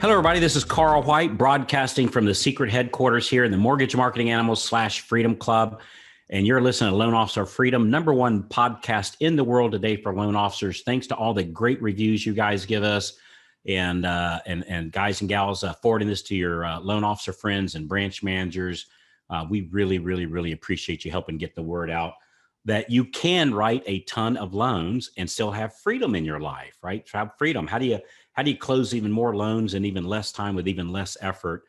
Hello, everybody. This is Carl White, broadcasting from the secret headquarters here in the Mortgage Marketing Animals / Freedom Club. And you're listening to Loan Officer Freedom, #1 podcast in the world today for loan officers. Thanks to all the great reviews you guys give us, and guys and gals forwarding this to your loan officer friends and branch managers. We really appreciate you helping get the word out that you can write a ton of loans and still have freedom in your life, right? Have freedom. How do you close even more loans in even less time with even less effort?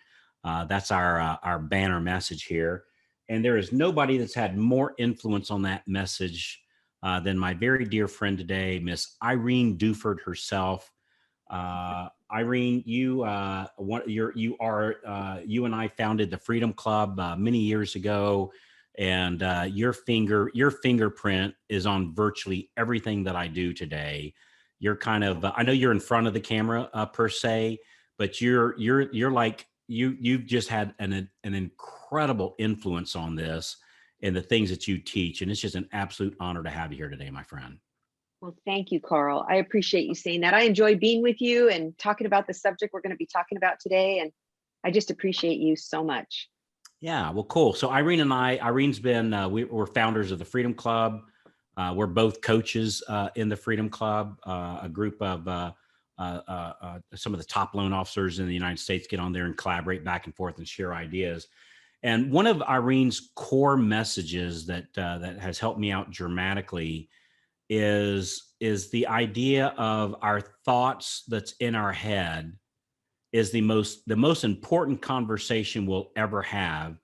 That's our banner message here. And there is nobody that's had more influence on that message than my very dear friend today, Miss Irene Duford herself. Irene, you and I founded the Freedom Club many years ago, and your fingerprint is on virtually everything that I do today. You're kind of, I know you're in front of the camera per se, but you're like, you've just had an incredible influence on this and the things that you teach. And it's just an absolute honor to have you here today, my friend. Well, thank you, Carl. I appreciate you saying that. I enjoy being with you and talking about the subject we're going to be talking about today. And I just appreciate you so much. Yeah, well, cool. So Irene's been, we're founders of the Freedom Club. We're both coaches in the Freedom Club. A group of some of the top loan officers in the United States get on there and collaborate back and forth and share ideas. And one of Irene's core messages that has helped me out dramatically is the idea of our thoughts that's in our head is the most important conversation we'll ever have,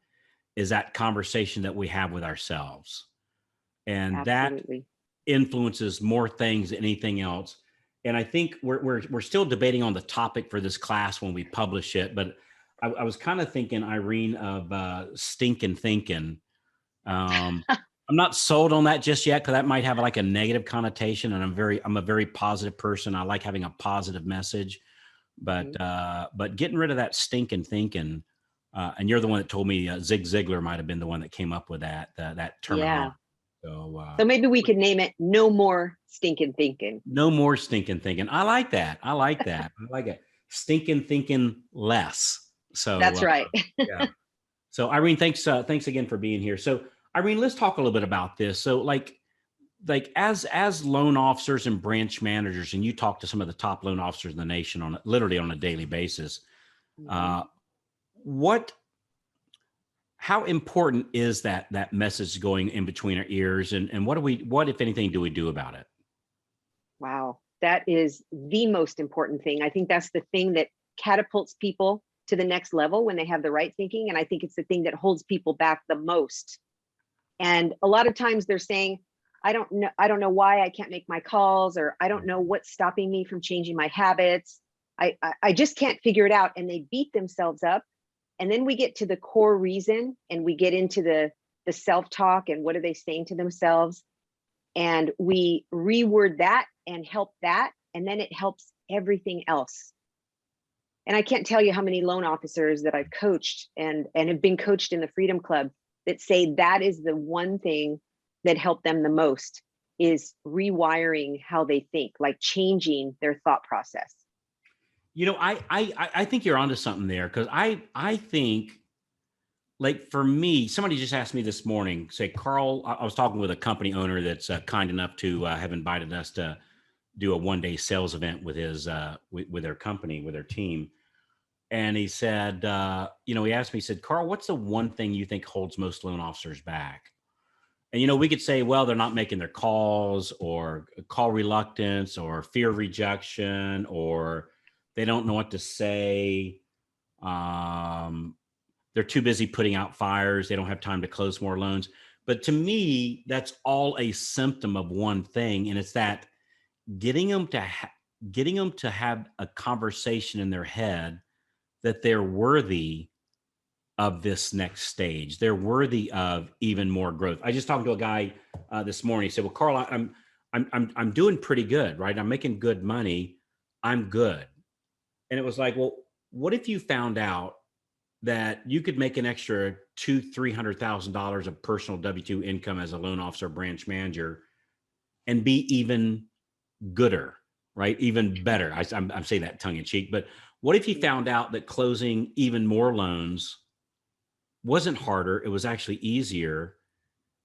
is that conversation that we have with ourselves. And Absolutely. that influences more things than anything else. And I think we're still debating on the topic for this class when we publish it, but I was kind of thinking, Irene, of Stinkin, Thinkin. I'm not sold on that just yet, because that might have like a negative connotation, and I'm a very positive person. I like having a positive message, but getting rid of that stinking thinking. And you're the one that told me Zig Ziglar might have been the one that came up with that terminology. Yeah. So maybe we could name it "No More Stinkin' Thinkin'." No more stinking thinking. I like that. I like it. Stinking thinking less. So that's right. Yeah. So Irene, thanks again for being here. So Irene, let's talk a little bit about this. So like as loan officers and branch managers, and you talk to some of the top loan officers in the nation literally on a daily basis. How important is that message going in between our ears, and what if anything do we do about it? Wow, that is the most important thing. I think that's the thing that catapults people to the next level when they have the right thinking, and I think it's the thing that holds people back the most. And a lot of times they're saying, I don't know why I can't make my calls, or I don't know what's stopping me from changing my habits. I just can't figure it out, and they beat themselves up. And then we get to the core reason, and we get into the self-talk and what are they saying to themselves. And we reword that and help that, and then it helps everything else. And I can't tell you how many loan officers that I've coached and have been coached in the Freedom Club that say that is the one thing that helped them the most, is rewiring how they think, like changing their thought process. You know, I think you're onto something there, because I think, like, for me, somebody just asked me this morning, say, Carl, I was talking with a company owner that's kind enough to have invited us to do a one-day sales event with with their company, with their team. And he said, he asked me, he said, Carl, what's the one thing you think holds most loan officers back? And, we could say, well, they're not making their calls, or call reluctance, or fear of rejection, or they don't know what to say. They're too busy putting out fires. They don't have time to close more loans. But to me, that's all a symptom of one thing. And it's that getting them to have a conversation in their head that they're worthy of this next stage. They're worthy of even more growth. I just talked to a guy this morning. He said, well, Carl, I'm doing pretty good, right? I'm making good money. I'm good. And it was like, well, what if you found out that you could make an extra $200,000-$300,000 of personal W-2 income as a loan officer, branch manager, and be even gooder, right? Even better. I'm saying that tongue in cheek, but What if you found out that closing even more loans wasn't harder, it was actually easier?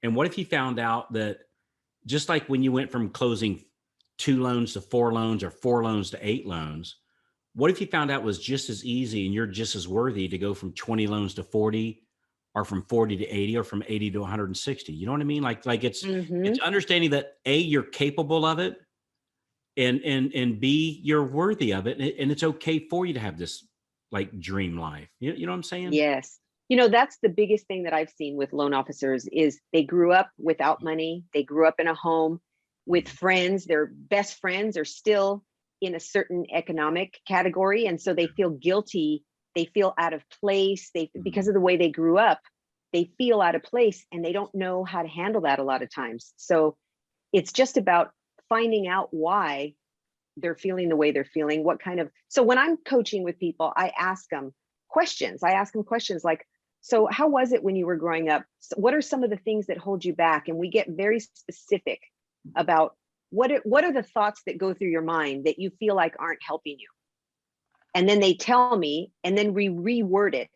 And what if you found out that just like when you went from closing 2 loans to 4 loans or 4 loans to 8 loans, what if you found out it was just as easy and you're just as worthy to go from 20 loans to 40 or from 40 to 80 or from 80 to 160? You know what I mean? Like it's understanding that A, you're capable of it, and B, you're worthy of it. And it's okay for you to have this like dream life. You know what I'm saying? Yes. You know, that's the biggest thing that I've seen with loan officers is they grew up without money. They grew up in a home with friends. Their best friends are still in a certain economic category. And so they feel guilty. They feel out of place. Because of the way they grew up, they feel out of place and they don't know how to handle that a lot of times. So it's just about finding out why they're feeling the way they're feeling. So when I'm coaching with people, I ask them questions. Like, so how was it when you were growing up? So what are some of the things that hold you back? And we get very specific about what are the thoughts that go through your mind that you feel like aren't helping you? And then they tell me, and then we reword it.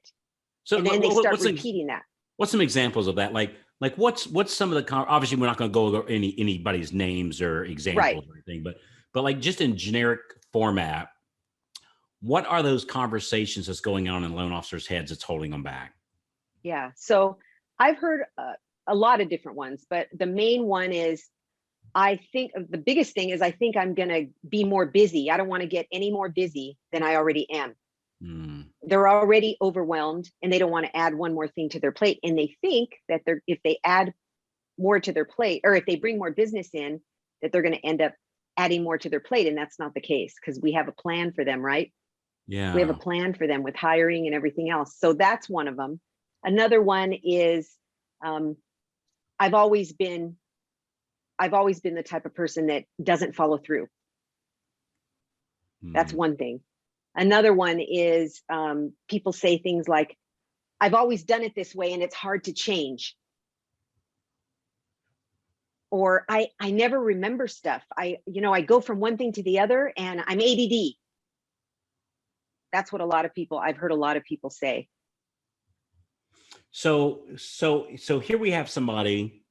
So and then they start repeating that. What's some examples of that? Like what's some of the, obviously we're not going to go over anybody's names or examples or anything, but like just in generic format, what are those conversations that's going on in loan officers' heads that's holding them back? Yeah. So I've heard a lot of different ones, but the main one is, I think the biggest thing is I think I'm going to be more busy. I don't want to get any more busy than I already am. They're already overwhelmed and they don't want to add one more thing to their plate. And they think that if they add more to their plate, or if they bring more business in, that they're going to end up adding more to their plate. And that's not the case, because we have a plan for them, right? Yeah. We have a plan for them with hiring and everything else. So that's one of them. Another one is I've always been the type of person that doesn't follow through. That's one thing. Another one is people say things like, I've always done it this way and it's hard to change. Or I never remember stuff. I go from one thing to the other and I'm ADD. That's what I've heard a lot of people say. So here we have somebody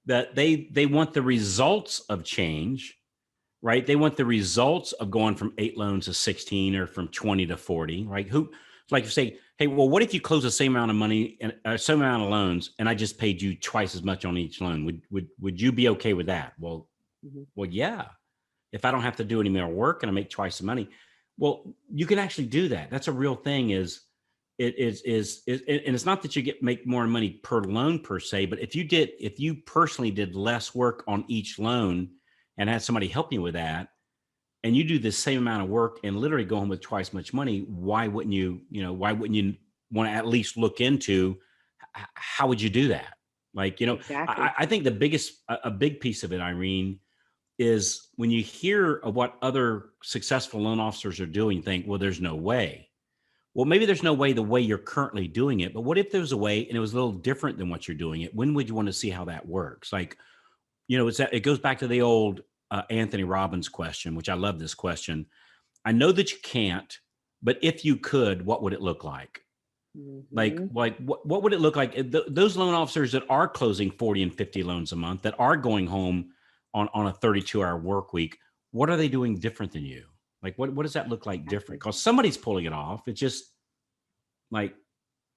that they want the results of change, right? They want the results of going from 8 loans to 16 or from 20 to 40, right? Like you say, hey, well, what if you close the same amount of money and same amount of loans, and I just paid you twice as much on each loan? Would you be okay with that? Well, yeah. If I don't have to do any more work and I make twice the money, well, you can actually do that. That's a real thing. And it's not that you make more money per loan per se, but if you personally did less work on each loan and had somebody help you with that, and you do the same amount of work and literally go home with twice much money, why wouldn't you want to at least look into how would you do that? Like, exactly. I think a big piece of it, Irene, is when you hear of what other successful loan officers are doing, think, well, there's no way. Well, maybe there's no way the way you're currently doing it, but what if there was a way and it was a little different than what you're doing it? When would you want to see how that works? Like, it goes back to the old Anthony Robbins question, which I love this question. I know that you can't, but if you could, what would it look like? Like what would it look like? Those loan officers that are closing 40 and 50 loans a month, that are going home on a 32-hour work week, what are they doing different than you? Like, what does that look like different? Because somebody's pulling it off. It just like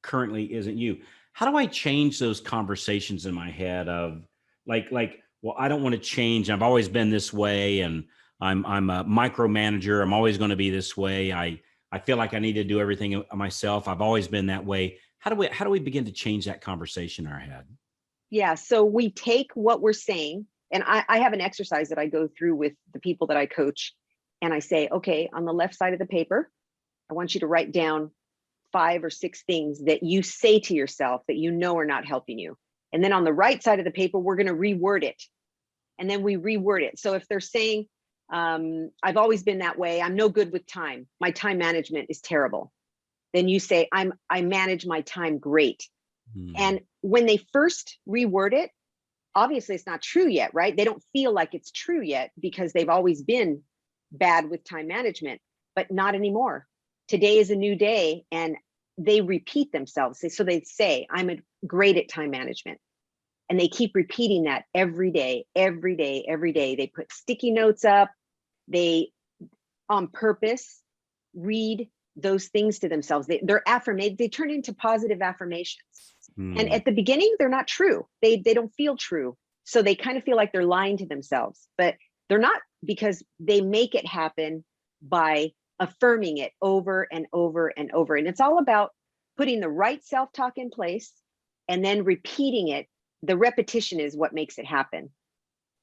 currently isn't you. How do I change those conversations in my head of like, well, I don't want to change. I've always been this way, and I'm a micromanager. I'm always going to be this way. I feel like I need to do everything myself. I've always been that way. How do we begin to change that conversation in our head? Yeah. So we take what we're saying, and I have an exercise that I go through with the people that I coach. And I say, okay, on the left side of the paper, I want you to write down 5 or 6 things that you say to yourself that you know are not helping you. And then on the right side of the paper, we're going to reword it. And then we reword it. So if they're saying, I've always been that way, I'm no good with time, my time management is terrible, then you say, I manage my time great. And when they first reword it, obviously it's not true yet, right? They don't feel like it's true yet because they've always been bad with time management, but not anymore. today is a new day, and they repeat themselves. So they say, I'm great at time management. And they keep repeating that every day, every day, every day. They put sticky notes up. They, on purpose, read those things to themselves. They're affirmations. They turn into positive affirmations. And at the beginning, they're not true. They don't feel true. So they kind of feel like they're lying to themselves, but they're not, because they make it happen by affirming it over and over and over. And it's all about putting the right self-talk in place and then repeating it. The repetition is what makes it happen.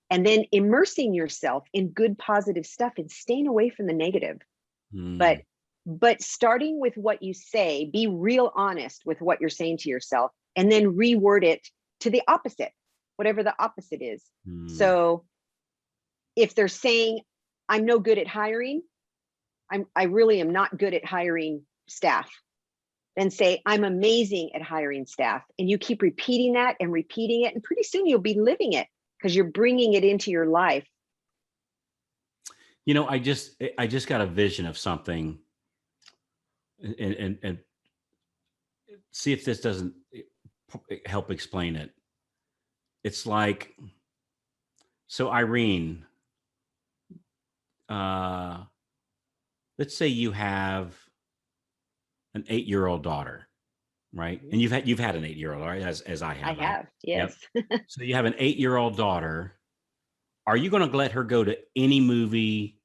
And then immersing yourself in good, positive stuff and staying away from the negative. But starting with what you say, be real honest with what you're saying to yourself, and then reword it to the opposite, whatever the opposite is. So if they're saying, I'm no good at hiring, I really am not good at hiring staff, then say, I'm amazing at hiring staff. And you keep repeating that and repeating it. And pretty soon you'll be living it because you're bringing it into your life. You know, I just got a vision of something, and see if this doesn't help explain it. It's like, so Irene, let's say you have an 8-year-old daughter, right? And you've had an 8-year-old, right? As I have. I have, yes. Yep. So you have an 8-year-old daughter. Are you going to let her go to any movie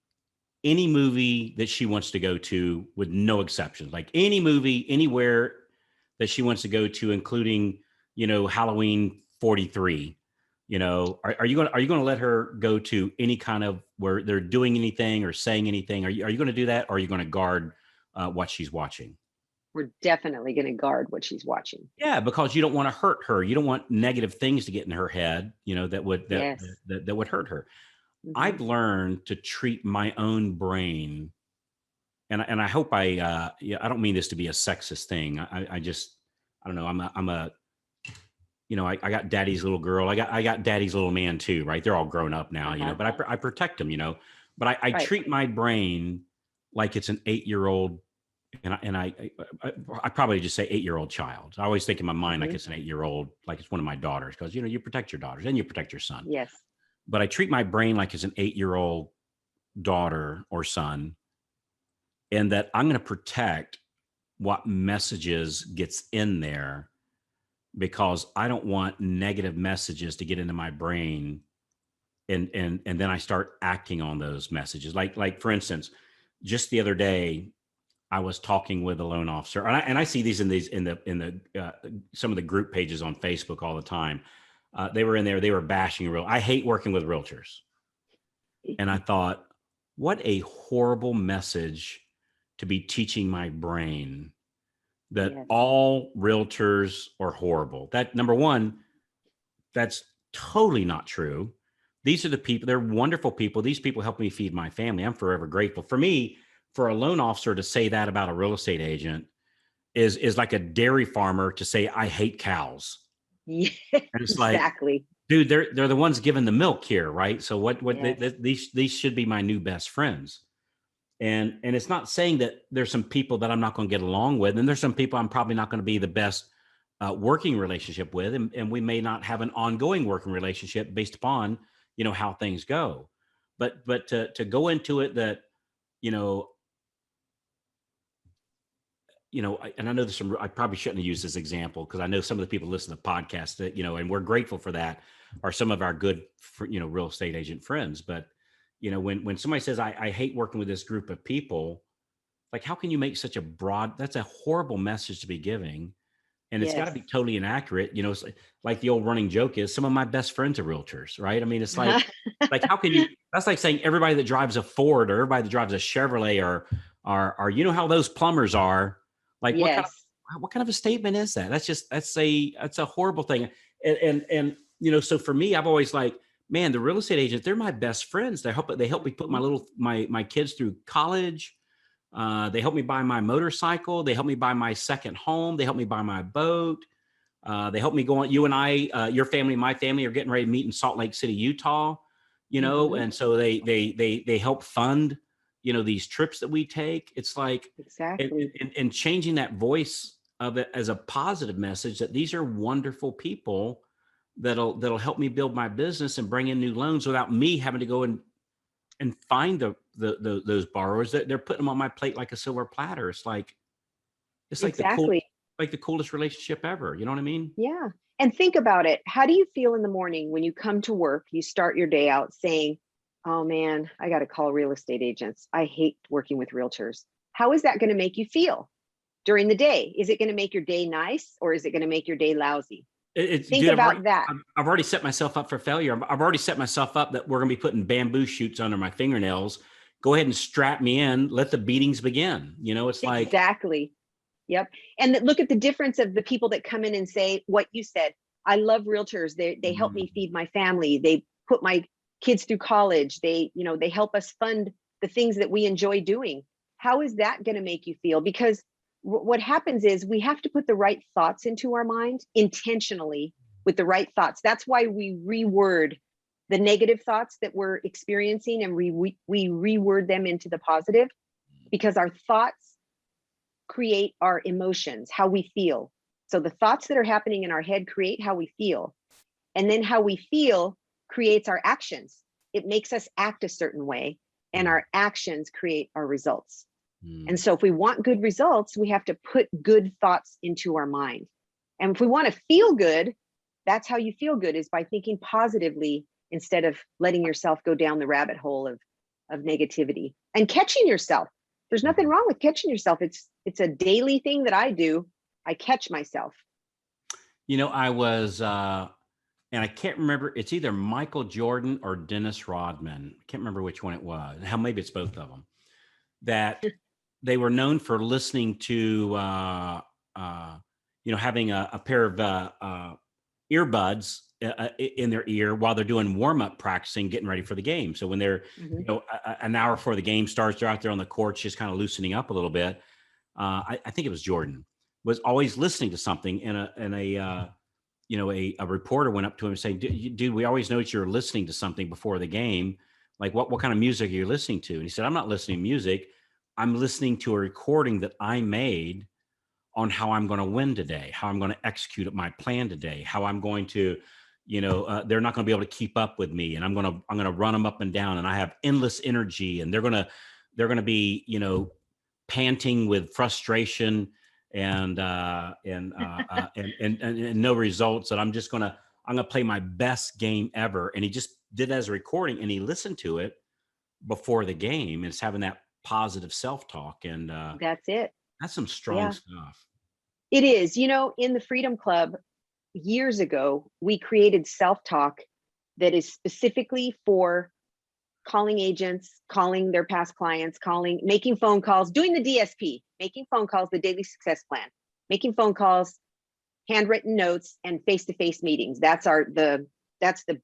that she wants to go to with no exceptions? Like any movie, anywhere that she wants to go to, including, Halloween 43, are you going to let her go to any kind of where they're doing anything or saying anything? Are you going to do that? Or are you going to guard what she's watching? We're definitely going to guard what she's watching. Yeah, because you don't want to hurt her. You don't want negative things to get in her head, that would hurt her. I've learned to treat my own brain, and I hope I don't mean this to be a sexist thing. I don't know. I got daddy's little girl. I got daddy's little man too, right? They're all grown up now, but I protect them, but I treat my brain like it's an 8-year-old. And I probably just say 8-year-old child. I always think in my mind like it's an 8-year-old, like it's one of my daughters, because you protect your daughters and you protect your son. Yes. But I treat my brain like it's an 8-year-old daughter or son, and that I'm going to protect what messages gets in there, because I don't want negative messages to get into my brain, and then I start acting on those messages. Like for instance, just the other day, I was talking with a loan officer, and I see these in the some of the group pages on Facebook all the time. They were in there. They were bashing I hate working with realtors, and I thought, what a horrible message to be teaching my brain that all realtors are horrible. That, number one, that's totally not true. These are the people. They're wonderful people. These people help me feed my family. I'm forever grateful. For me, for a loan officer to say that about a real estate agent is like a dairy farmer to say, I hate cows. Yeah, and it's exactly. Like, dude, they're the ones giving the milk here, right? So these should be my new best friends. And it's not saying that there's some people that I'm not going to get along with, and there's some people I'm probably not going to be the best working relationship with, and we may not have an ongoing working relationship based upon how things go. But to go into it that and I know there's I probably shouldn't have used this example, because I know some of the people listen to the podcast that, and we're grateful for that, are some of our good, real estate agent friends. But, when somebody says, I hate working with this group of people, like, how can you make such a that's a horrible message to be giving. And it's got to be totally inaccurate. It's like the old running joke is, some of my best friends are realtors, right? I mean, it's like, how can you, that's like saying everybody that drives a Ford or everybody that drives a Chevrolet are how those plumbers are. Like, what kind of a statement is that? That's a horrible thing. And so for me, I've always like, man, the real estate agents, they're my best friends. They help me put my kids through college. They help me buy my motorcycle. They help me buy my second home. They help me buy my boat. They help me go on. You and I, your family, my family, are getting ready to meet in Salt Lake City, Utah. And so they help fund these trips that we take. It's like, Exactly. and changing that voice of it as a positive message that these are wonderful people that'll help me build my business and bring in new loans without me having to go and find those borrowers. That they're putting them on my plate like a silver platter. It's like Exactly. the coolest relationship ever. You know what I mean? Yeah. And think about it. How do you feel in the morning when you come to work? You start your day out saying, oh man, I got to call real estate agents. I hate working with realtors. How is that going to make you feel during the day? Is it going to make your day nice, or is it going to make your day lousy? Think Dude, about that. I've already set myself up for failure. I've already set myself up that we're going to be putting bamboo shoots under my fingernails. Go ahead and strap me in. Let the beatings begin. It's like, Exactly. Yep. And look at the difference of the people that come in and say what you said. I love realtors. They help me feed my family. They put my kids through college. They help us fund the things that we enjoy doing. How is that going to make you feel? Because what happens is we have to put the right thoughts into our mind intentionally with the right thoughts. That's why we reword the negative thoughts that we're experiencing, and we reword them into the positive, because our thoughts create our emotions, how we feel. So the thoughts that are happening in our head create how we feel. And then how we feel creates our actions. It makes us act a certain way, and our actions create our results. And so if we want good results, we have to put good thoughts into our mind. And if we want to feel good, that's how you feel good, is by thinking positively instead of letting yourself go down the rabbit hole of negativity and catching yourself. There's nothing wrong with catching yourself. It's a daily thing that I do. I catch myself. I was, and I can't remember, it's either Michael Jordan or Dennis Rodman. I can't remember which one it was. Hell, maybe it's both of them. That they were known for listening to, having a pair of earbuds in their ear while they're doing warm-up practicing, getting ready for the game. So when they're, an hour before the game starts, they're out there on the court, just kind of loosening up a little bit. I think it was Jordan, was always listening to something, and a reporter went up to him and saying, dude, we always notice you're listening to something before the game. Like, what kind of music are you listening to? And he said, I'm not listening to music. I'm listening to a recording that I made on how I'm going to win today, how I'm going to execute my plan today, how I'm going to, they're not going to be able to keep up with me, and I'm going to run them up and down, and I have endless energy, and they're going to be, panting with frustration and no results. And I'm going to play my best game ever. And he just did that as a recording, and he listened to it before the game, and it's having that positive self-talk. And that's it. That's some strong stuff. It is. In the Freedom Club years ago, we created self-talk that is specifically for calling agents, calling their past clients, making phone calls, doing the DSP, making phone calls, the daily success plan, making phone calls, handwritten notes, and face-to-face meetings. That's the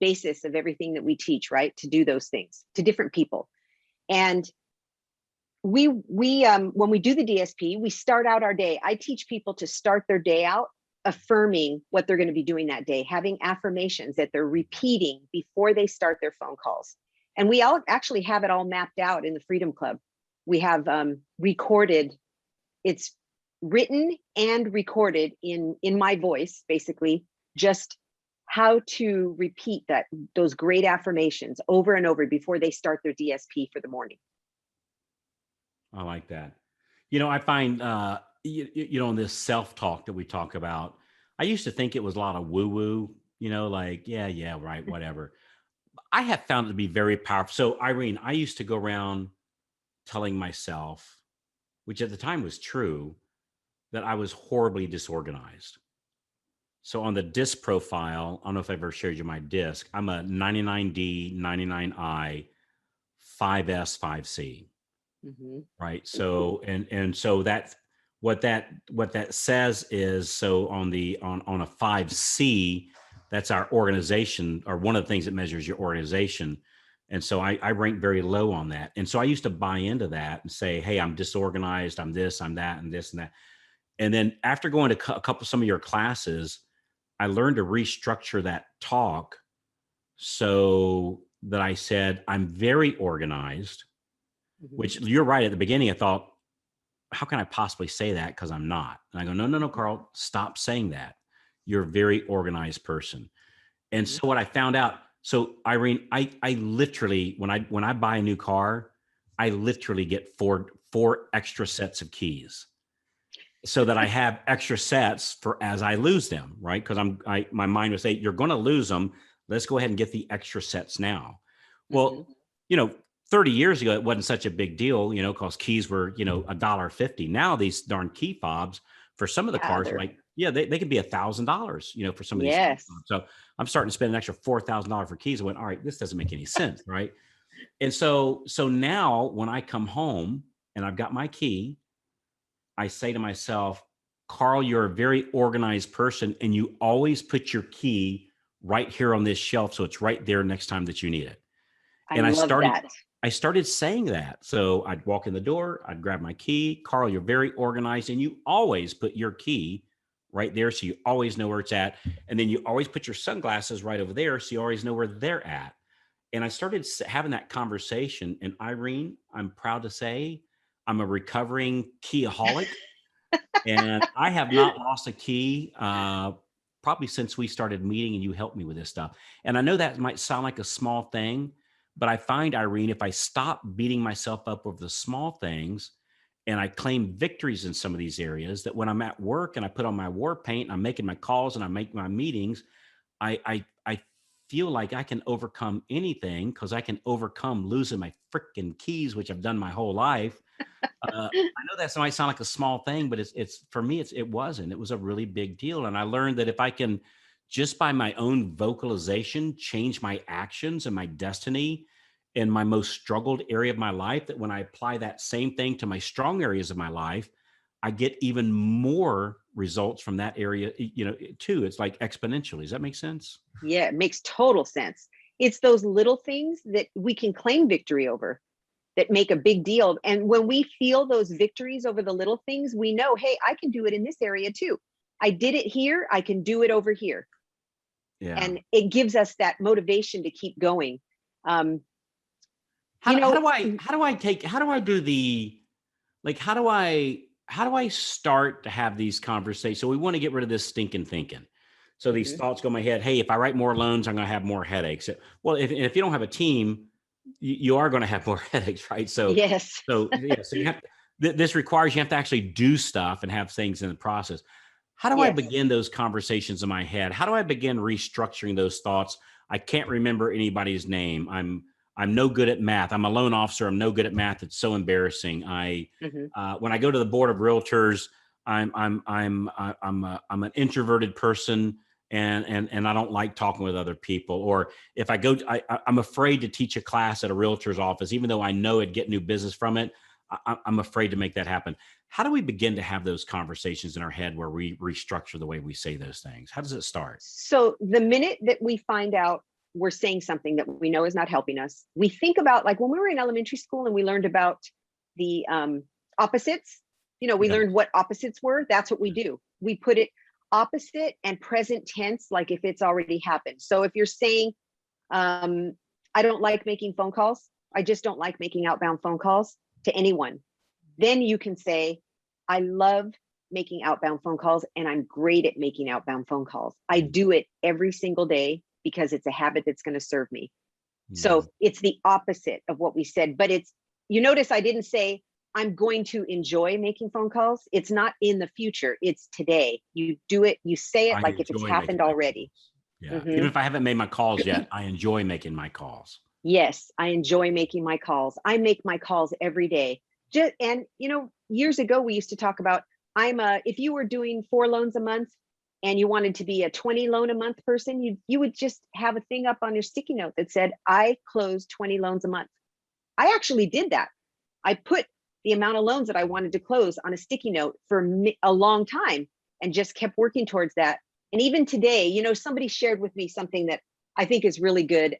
basis of everything that we teach, right? To do those things to different people. And we when we do the DSP, we start out our day. I teach people to start their day out affirming what they're going to be doing that day, having affirmations that they're repeating before they start their phone calls. And we all actually have it all mapped out in the Freedom Club. We have recorded, it's written and recorded in my voice, basically, just how to repeat those great affirmations over and over before they start their DSP for the morning. I like that. I find, in this self-talk that we talk about, I used to think it was a lot of woo-woo, like, yeah, right, whatever. I have found it to be very powerful. So, Irene, I used to go around telling myself, which at the time was true, that I was horribly disorganized. So on the DISC profile, I don't know if I ever showed you my DISC. I'm a 99D, 99I, 5S, 5C. Mm-hmm. Right. So and so that what that says is, so on a 5C, that's our organization, or one of the things that measures your organization. And so I rank very low on that. And so I used to buy into that and say, hey, I'm disorganized, I'm this, I'm that, and this and that. And then after going to some of your classes, I learned to restructure that talk so that I said, I'm very organized. Mhm. which you're right. At the beginning, I thought, how can I possibly say that? Because I'm not. And I go, no, Carl, stop saying that. You're a very organized person. And Mhm. so what I found out, so Irene, I literally, when I buy a new car, I literally get four extra sets of keys so that I have extra sets for as I lose them, right? Because my mind would say, you're going to lose them. Let's go ahead and get the extra sets now. Mhm. Well, you know, 30 years ago, it wasn't such a big deal, you know, because keys were, you know, $1.50. Now these darn key fobs for some of the Yeah, cars are they're, like, yeah, they could be $1,000, you know, for some of these key yes. fobs. So I'm starting to spend an extra $4,000 for keys. I went, all right, this doesn't make any sense, right? And so now when I come home and I've got my key, I say to myself, Carl, you're a very organized person and you always put your key right here on this shelf. So it's right there next time that you need it. I And love that. I started saying that. So I'd walk in the door, I'd grab my key. Carl, you're very organized and you always put your key right there. So you always know where it's at. And then you always put your sunglasses right over there. So you always know where they're at. And I started having that conversation. And Irene, I'm proud to say I'm a recovering keyaholic. And I have not lost a key probably since we started meeting and you helped me with this stuff. And I know that might sound like a small thing, but I find, Irene, if I stop beating myself up over the small things and I claim victories in some of these areas, that when I'm at work and I put on my war paint and I'm making my calls and I make my meetings, I feel like I can overcome anything because I can overcome losing my freaking keys, which I've done my whole life. I know that might sound like a small thing, but it's for me, it wasn't. It was a really big deal. And I learned that if I can just by my own vocalization change my actions and my destiny in my most struggled area of my life, that when I apply that same thing to my strong areas of my life, I get even more results from that area, you know, too. It's like exponentially. Does that make sense? Yeah, it makes total sense. It's those little things that we can claim victory over that make a big deal. And when we feel those victories over the little things, we know, hey, I can do it in this area too. I did it here, I can do it over here. Yeah. And it gives us that motivation to keep going. Um, How, you do- how know, do I, how do I take, how do I do the, like, how do I start to have these conversations? So we want to get rid of this stinking thinking. So these mhm, thoughts go in my head. Hey, if I write more loans, I'm going to have more headaches. Well, if you don't have a team, you are going to have more headaches, right? yes. So yeah, so you have this requires you have to actually do stuff and have things in the process. How do I Yes. begin those conversations in my head? How do I begin restructuring those thoughts? I can't remember anybody's name. I'm no good at math. I'm a loan officer. I'm no good at math. It's so embarrassing. Mhm. When I go to the board of realtors, I'm an introverted person, and I don't like talking with other people. Or if I go, I'm afraid to teach a class at a realtor's office, even though I know I'd get new business from it. I'm afraid to make that happen. How do we begin to have those conversations in our head where we restructure the way we say those things? How does it start? So the minute that we find out we're saying something that we know is not helping us, we think about, like when we were in elementary school and we learned about the opposites, we Yeah. learned what opposites were. That's what we do. We put it opposite and present tense, like if it's already happened. So if you're saying, I don't like making phone calls, I just don't like making outbound phone calls to anyone, then you can say, I love making outbound phone calls and I'm great at making outbound phone calls. I do it every single day because it's a habit that's going to serve me. Yeah. So it's the opposite of what we said, but you notice I didn't say I'm going to enjoy making phone calls. It's not in the future, it's today. You do it, you say it I like if it's enjoy making happened my already. calls. Yeah. Mhm. Even if I haven't made my calls yet, I enjoy making my calls. Yes, I enjoy making my calls. I make my calls every day. And years ago we used to talk about, if you were doing 4 loans a month and you wanted to be a 20 loan a month person, you would just have a thing up on your sticky note that said, I close 20 loans a month. I actually did that. I put the amount of loans that I wanted to close on a sticky note for a long time and just kept working towards that. And even today, somebody shared with me something that I think is really good.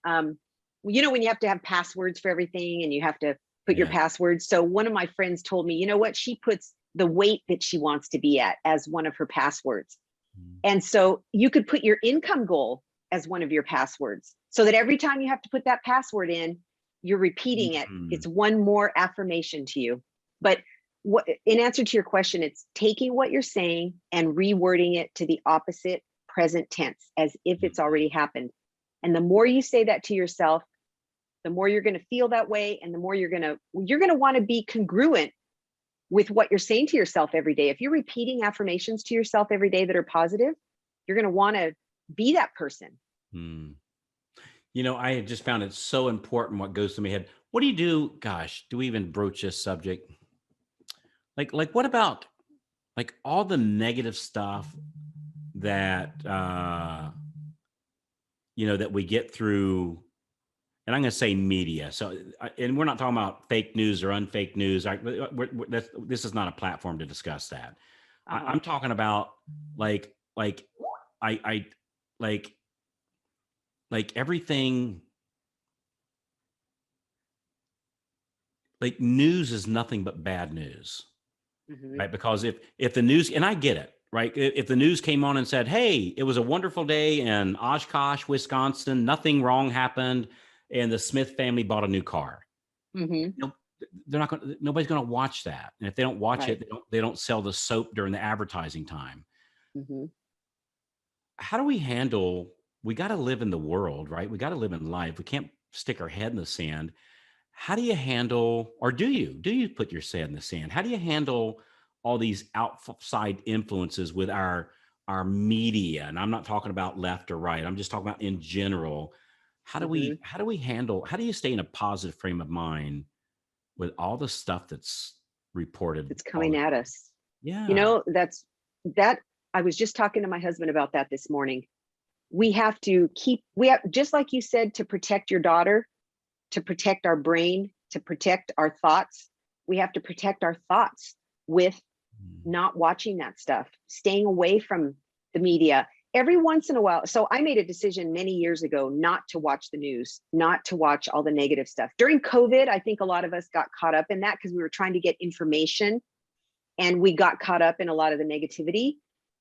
When you have to have passwords for everything and you have to put your Yeah. passwords. So one of my friends told me, you know what? She puts the weight that she wants to be at as one of her passwords. Mm. And so you could put your income goal as one of your passwords so that every time you have to put that password in, You're repeating it. Mhm. It's one more affirmation to you. But what, in answer to your question, it's taking what you're saying and rewording it to the opposite present tense as if it's already happened. And the more you say that to yourself, the more you're going to feel that way, and the more you're going to want to be congruent with what you're saying to yourself every day. If you're repeating affirmations to yourself every day that are positive, you're going to want to be that person. Hmm. You know, I had just found it so important what goes through my head. What do you do? Gosh, do we even broach this subject? Like what about like all the negative stuff that that we get through, and I'm going to say media. So, and we're not talking about fake news or unfake news. This is not a platform to discuss that. I'm talking about like I like everything. Like news is nothing but bad news, right? Because if the news, and I get it, right? If the news came on and said, "Hey, it was a wonderful day in Oshkosh, Wisconsin, nothing wrong happened, and the Smith family bought a new car," no, they're not going. Nobody's going to watch that, and if they don't watch it, they don't sell the soap during the advertising time. How do we handle? We got to live in the world, right? We got to live in life. We can't stick our head in the sand. How do you handle, or do you put your head in the sand? How do you handle all these outside influences with our media? And I'm not talking about left or right. I'm just talking about in general. How do we handle, how do you stay in a positive frame of mind with all the stuff that's reported? It's coming at us. Yeah. You know, that I was just talking to my husband about that this morning. We have, just like you said, to protect your daughter, to protect our brain, to protect our thoughts. We have to protect our thoughts with not watching that stuff, staying away from the media every once in a while. So I made a decision many years ago not to watch the news, not to watch all the negative stuff. During COVID, I think a lot of us got caught up in that because we were trying to get information and we got caught up in a lot of the negativity.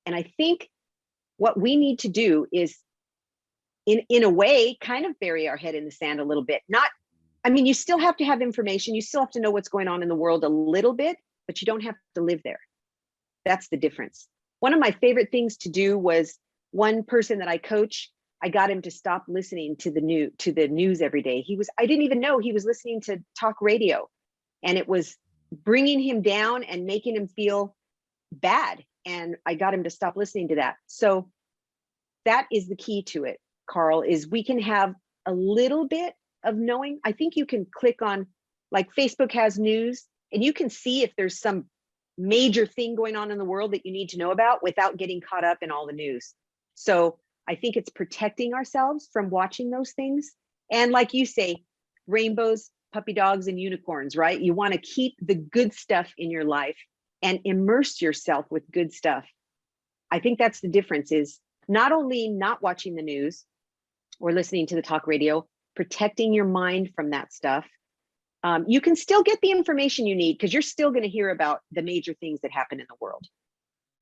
And I think what we need to do is, in a way, kind of bury our head in the sand a little bit. You still have to have information. You still have to know what's going on in the world a little bit, but you don't have to live there. That's the difference. One of my favorite things to do was, one person that I coach, I got him to stop listening to the news every day. I didn't even know he was listening to talk radio, and it was bringing him down and making him feel bad. And I got him to stop listening to that. So that is the key to it, Carl, is we can have a little bit of knowing. I think you can click on, like Facebook has news, and you can see if there's some major thing going on in the world that you need to know about without getting caught up in all the news. So I think it's protecting ourselves from watching those things. And like you say, rainbows, puppy dogs, and unicorns, right? You want to keep the good stuff in your life and immerse yourself with good stuff. I think that's the difference, is not only not watching the news or listening to the talk radio, protecting your mind from that stuff. You can still get the information you need because you're still going to hear about the major things that happen in the world.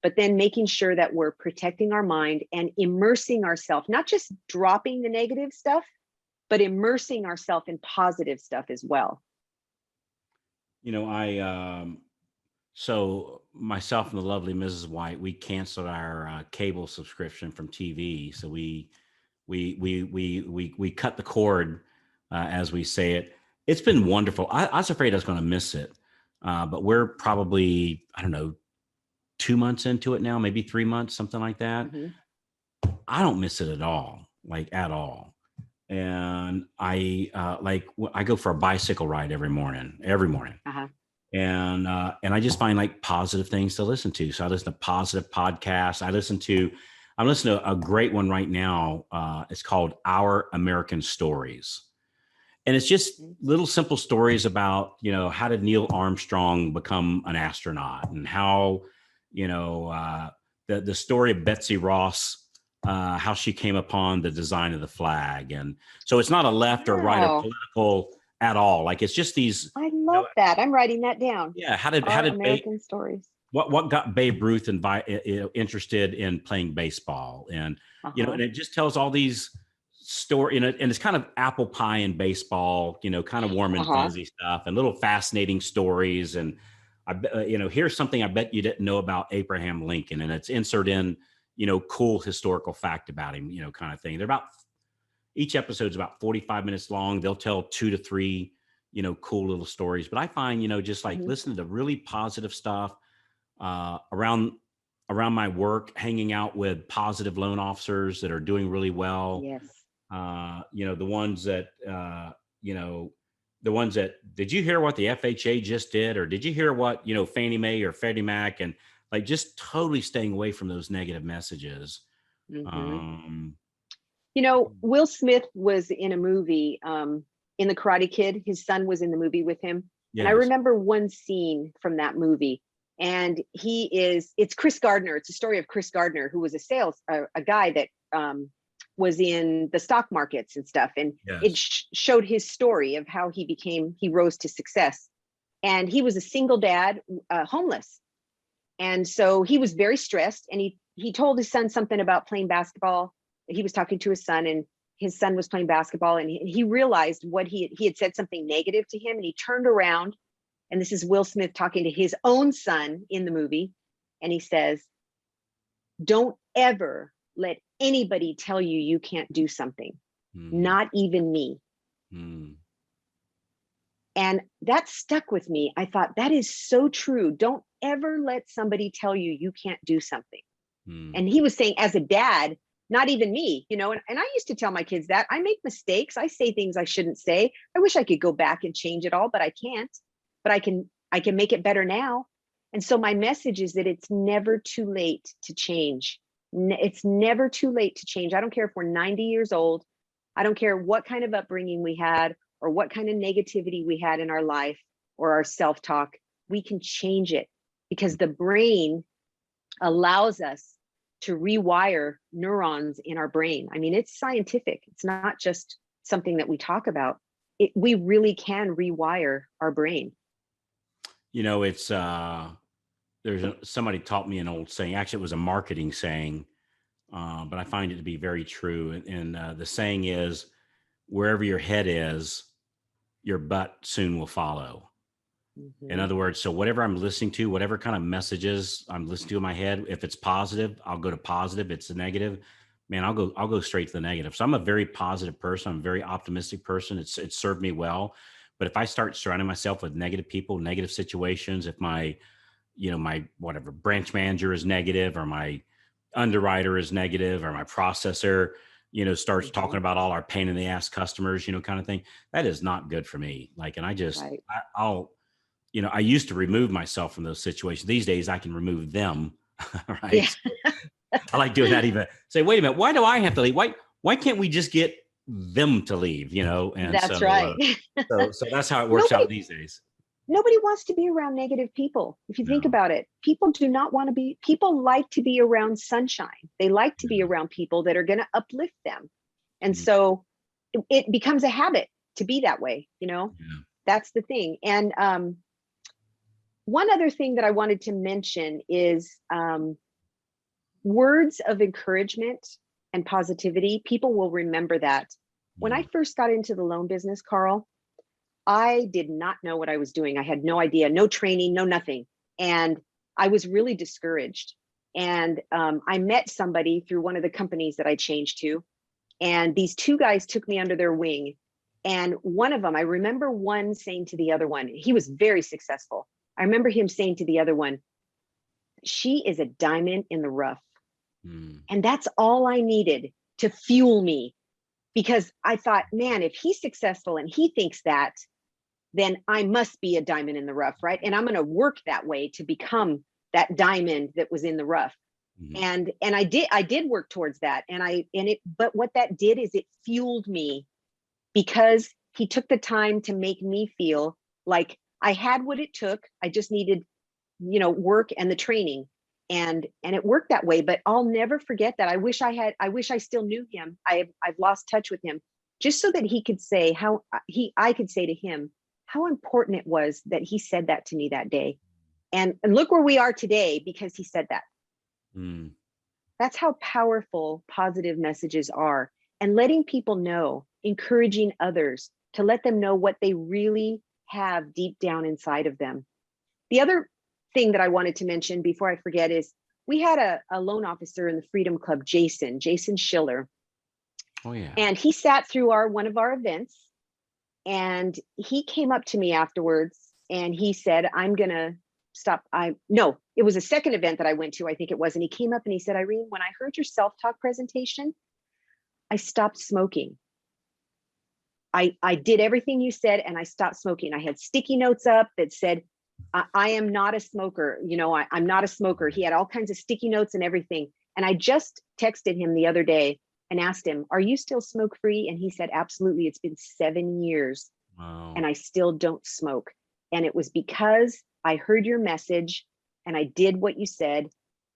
But then making sure that we're protecting our mind and immersing ourselves, not just dropping the negative stuff, but immersing ourselves in positive stuff as well. You know, so myself and the lovely Mrs. White, we canceled our cable subscription from TV. So we cut the cord, as we say it. It's been wonderful. I was afraid I was going to miss it, but we're probably, I don't know, 2 months into it now, maybe 3 months, something like that. I don't miss it at all, like at all. And I go for a bicycle ride every morning. And I just find like positive things to listen to. So I listen to positive podcasts. I'm listening to a great one right now. It's called Our American Stories. And it's just little simple stories about, how did Neil Armstrong become an astronaut, and how, the story of Betsy Ross, how she came upon the design of the flag. And so it's not a left or right or political at all. Like, it's just these. I love that. I'm writing that down. Yeah. How did American Stories? What got Babe Ruth interested in playing baseball? And, and it just tells all these story, and it's kind of apple pie and baseball, kind of warm and fuzzy stuff and little fascinating stories. And here's something I bet you didn't know about Abraham Lincoln, and it's insert in, cool historical fact about him, kind of thing. Each episode's about 45 minutes long. They'll tell 2 to 3, cool little stories. But I find, just like listening to really positive stuff around my work, hanging out with positive loan officers that are doing really well. Yes. The ones that, did you hear what the FHA just did? Or did you hear what, Fannie Mae or Freddie Mac, and like just totally staying away from those negative messages. Will Smith was in a movie, in The Karate Kid. His son was in the movie with him. Yes. And I remember one scene from that movie, and it's Chris Gardner. It's a story of Chris Gardner, who was a guy that was in the stock markets and stuff. And yes. It showed his story of how he rose to success. And he was a single dad, homeless. And so he was very stressed, and he told his son something about playing basketball. He was talking to his son, and his son was playing basketball, and he realized what he had said something negative to him, and he turned around, and this is Will Smith talking to his own son in the movie. And he says, "Don't ever let anybody tell you can't do something, not even me." And that stuck with me. I thought, that is so true. Don't ever let somebody tell you can't do something. And he was saying, as a dad, not even me, and I used to tell my kids that I make mistakes. I say things I shouldn't say. I wish I could go back and change it all, but I can't. But I can make it better now. And so my message is that it's never too late to change. It's never too late to change. I don't care if we're 90 years old. I don't care what kind of upbringing we had or what kind of negativity we had in our life or our self-talk. We can change it because the brain allows us to rewire neurons in our brain. I mean, it's scientific. It's not just something that we talk about. We really can rewire our brain. It's somebody taught me an old saying. Actually, it was a marketing saying, but I find it to be very true. And the saying is, wherever your head is, your butt soon will follow. In other words, so whatever I'm listening to, whatever kind of messages I'm listening to in my head, if it's positive, I'll go to positive. If it's a negative, man, I'll go straight to the negative. So I'm a very positive person. I'm a very optimistic person. It's served me well. But if I start surrounding myself with negative people, negative situations, if my whatever branch manager is negative, or my underwriter is negative, or my processor, starts talking about all our pain in the ass customers, kind of thing, that is not good for me. Like, and I just, right. I used to remove myself from those situations. These days I can remove them. Right. Yeah. I like doing that. Even say, wait a minute, why do I have to leave? Why can't we just get them to leave? And that's right. So that's how it works out these days. Nobody wants to be around negative people. If you think about it, people like to be around sunshine. They like to be around people that are going to uplift them. And so it becomes a habit to be that way. That's the thing. And one other thing that I wanted to mention is words of encouragement and positivity. People will remember that. When I first got into the loan business, Carl, I did not know what I was doing. I had no idea, no training, no nothing. And I was really discouraged. And I met somebody through one of the companies that I changed to. And these two guys took me under their wing. And one of them, I remember one saying to the other one, he was very successful. I remember him saying to the other one, "She is a diamond in the rough." And that's all I needed to fuel me. Because I thought, man, if he's successful and he thinks that, then I must be a diamond in the rough, right? And I'm going to work that way to become that diamond that was in the rough. And I did work towards that. But what that did is it fueled me, because he took the time to make me feel like I had what it took. I just needed, work and the training. And it worked that way. But I'll never forget that. I wish I still knew him. I've lost touch with him, just so that he could say I could say to him how important it was that he said that to me that day. And look where we are today because he said that. That's how powerful positive messages are. and letting people know, encouraging others to let them know what they really have deep down inside of them. The other thing that I wanted to mention before I forget is we had a loan officer in the Freedom Club, Jason Schiller. Oh yeah. And he sat through one of our events, and he came up to me afterwards and he said, I'm going to stop. No, it was a second event that I went to, I think it was. And he came up and he said, Irene, when I heard your self-talk presentation, I stopped smoking. I did everything you said and I stopped smoking. I had sticky notes up that said, I am not a smoker. You know, I'm not a smoker. He had all kinds of sticky notes and everything. And I just texted him the other day and asked him, are you still smoke free? And he said, absolutely. It's been 7 years. Wow. And I still don't smoke. And it was because I heard your message and I did what you said.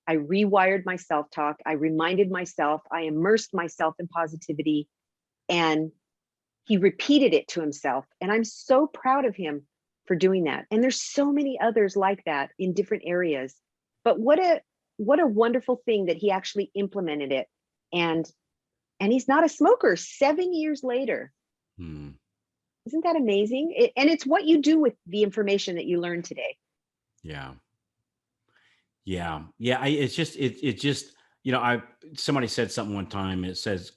I rewired my self-talk. I reminded myself, I immersed myself in positivity, and he repeated it to himself. And I'm so proud of him for doing that. And there's so many others like that in different areas. But what a wonderful thing that he actually implemented it. And he's not a smoker 7 years later. Hmm. Isn't that amazing? And it's what you do with the information that you learned today. Yeah. Yeah. Yeah. It's just, you know, somebody said something one time. It says,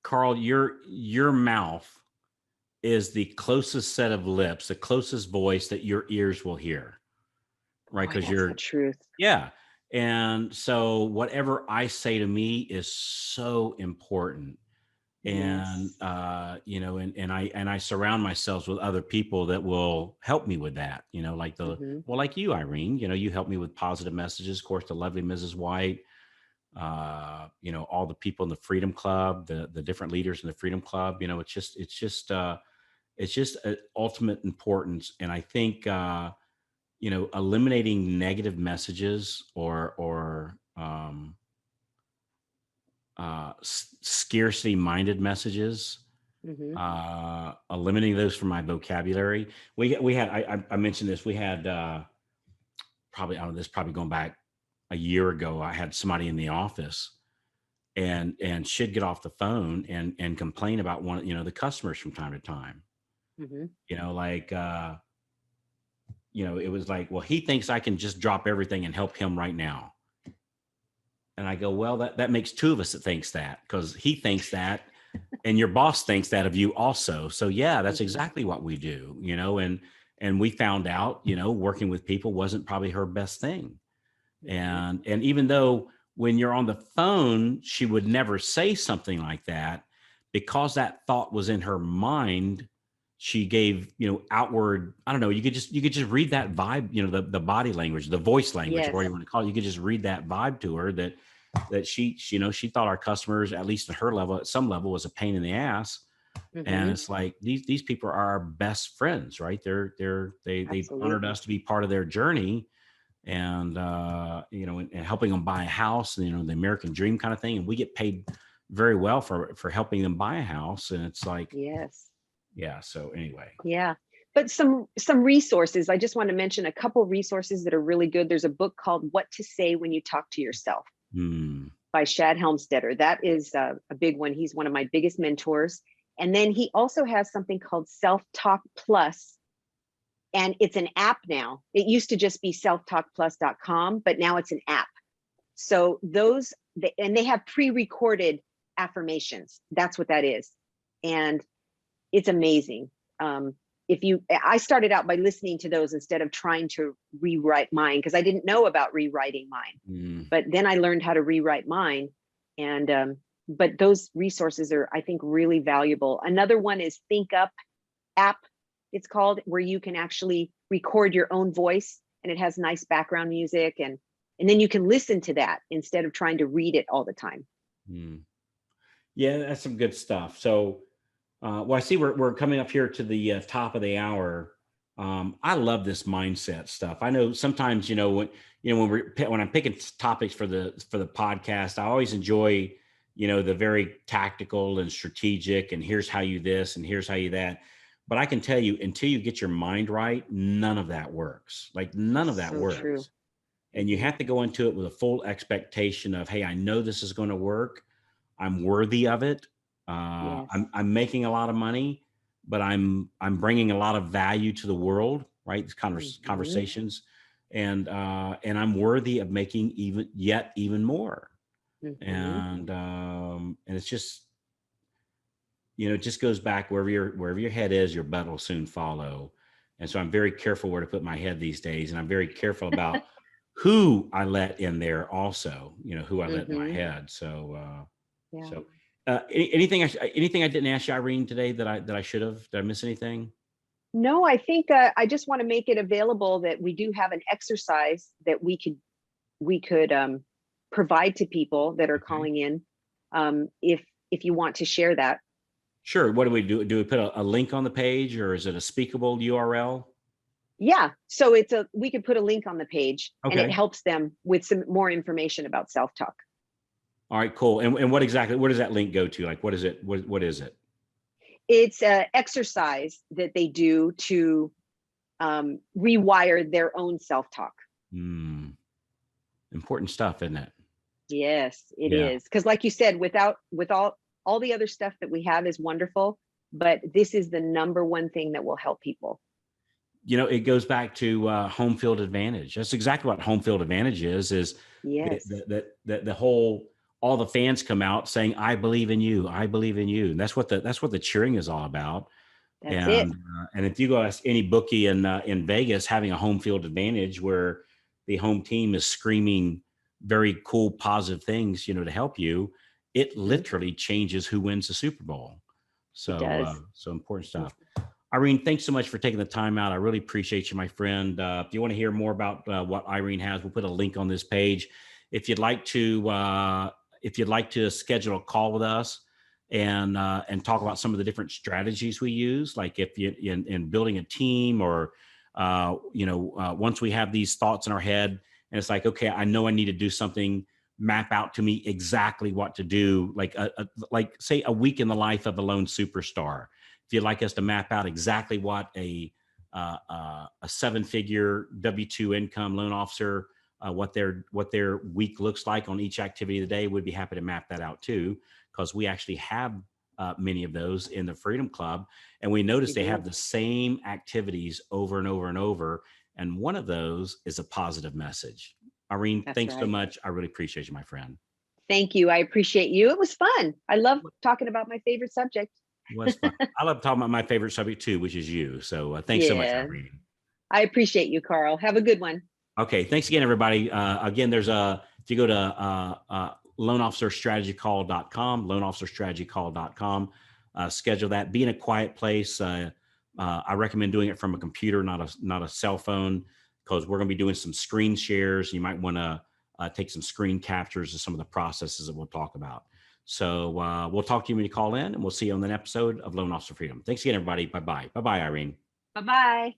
Carl, your mouth is the closest set of lips, the closest voice that your ears will hear. Right. Boy, Because that's the truth. yeah. And so whatever I say to me is so important. And, Yes. you know, and I surround myself with other people that will help me with that, you know, like Mhm. like you, Irene, you know, you help me with positive messages, of course, the lovely Mrs. White, you know, all the people in the Freedom Club, the different leaders in the Freedom Club, you know, it's just ultimate importance. And I think, you know, eliminating negative messages or scarcity minded messages, Mhm. eliminating those from my vocabulary. We had, I mentioned this, we had, probably, I don't know, this probably going back a year ago, I had somebody in the office and she'd get off the phone and complain about one, you know, the customers from time to time, Mhm. you know, like, you know, it was like, well, he thinks I can just drop everything and help him right now. And I go, well, that makes two of us that thinks that, because he thinks that and your boss thinks that of you also. So yeah, that's Mhm. exactly what we do, you know, and we found out, you know, working with people wasn't probably her best thing. Mhm. And even though when you're on the phone, she would never say something like that, because that thought was in her mind, she gave, you know, outward, I don't know, you could just read that vibe, you know, the body language, the voice language, or Yes. whatever you want to call it. You could just read that vibe to her that she, you know, she thought our customers, at least at her level, at some level, was a pain in the ass. And Mhm. it's like, these people are our best friends, right? They've honored Absolutely. us to be part of their journey, and you know, and helping them buy a house, and, you know, the American dream kind of thing. And we get paid very well for helping them buy a house. And it's like, Yes. yeah. So anyway. Yeah. But some resources. I just want to mention a couple resources that are really good. There's a book called What to Say When You Talk to Yourself Hmm. by Shad Helmstetter. That is a big one. He's one of my biggest mentors. And then he also has something called Self Talk Plus, and it's an app now. It used to just be selftalkplus.com, but now it's an app. So and they have pre-recorded affirmations. That's what that is. And it's amazing. I started out by listening to those instead of trying to rewrite mine, because I didn't know about rewriting mine. Hmm. But then I learned how to rewrite mine. And but those resources are, I think, really valuable. Another one is Think Up app, it's called, where you can actually record your own voice, and it has nice background music, and then you can listen to that instead of trying to read it all the time. Hmm. Yeah, that's some good stuff. So, well, I see we're coming up here to the top of the hour. I love this mindset stuff. I know sometimes, you know, when I'm picking topics for the podcast, I always enjoy, you know, the very tactical and strategic, and here's how you this and here's how you that. But I can tell you, until you get your mind right, none of that works. Like, none of that So true. works. And you Hmm. have to go into it with a full expectation of, hey, I know this is going to work. I'm worthy of it. Yes. I'm making a lot of money, but I'm bringing a lot of value to the world, right? These conversations, and I'm worthy of making even more. And it's just, it just goes back wherever your head is, your butt will soon follow. And so I'm very careful where to put my head these days, and I'm very careful about who I let in there also, who I let in my head. So, anything I didn't ask you, Irene, today that I should have? Did I miss anything? No, I think I just want to make it available that we do have an exercise that we could provide to people that are calling in, if you want to share that. Sure. What do we do? Do we put a link on the page, or is it a speakable URL? Yeah. So we could put a link on the page, and it helps them with some more information about self-talk. All right, cool. And what does that link go to? Like, what is it? What is it? It's an exercise that they do to rewire their own self-talk. Important stuff, isn't it? Yes, it is. Because like you said, with all the other stuff that we have is wonderful, but this is the number one thing that will help people. It goes back to home field advantage. That's exactly what home field advantage is Yes. the whole, all the fans come out saying, I believe in you. I believe in you. And that's what the cheering is all about. That's it. And if you go ask any bookie in Vegas, having a home field advantage where the home team is screaming very cool, positive things, to help you, it literally changes who wins the Super Bowl. So, so important stuff. Irene, thanks so much for taking the time out. I really appreciate you, my friend. If you want to hear more about what Irene has, we'll put a link on this page. If you'd like to schedule a call with us and talk about some of the different strategies we use, like if you in building a team, or once we have these thoughts in our head and it's like, okay, I know I need to do something, map out to me exactly what to do, like say a week in the life of a lone superstar. If you'd like us to map out exactly what a 7-figure W-2 income loan officer, what their week looks like on each activity of the day, we'd be happy to map that out too, because we actually have many of those in the Freedom Club, and we notice they have the same activities over and over and over, and one of those is a positive message. Irene, thanks so much. I really appreciate you, my friend. Thank you. I appreciate you. It was fun. I love talking about my favorite subject. It was fun. I love talking about my favorite subject too, which is you. So thanks so much, Irene. I appreciate you, Carl. Have a good one. Okay. Thanks again, everybody. Again, if you go to loanofficerstrategycall.com, loanofficerstrategycall.com, schedule that. Be in a quiet place. I recommend doing it from a computer, not a cell phone, because we're going to be doing some screen shares. You might want to take some screen captures of some of the processes that we'll talk about. So we'll talk to you when you call in, and we'll see you on the next episode of Loan Officer Freedom. Thanks again, everybody. Bye-bye. Bye-bye, Irene. Bye-bye.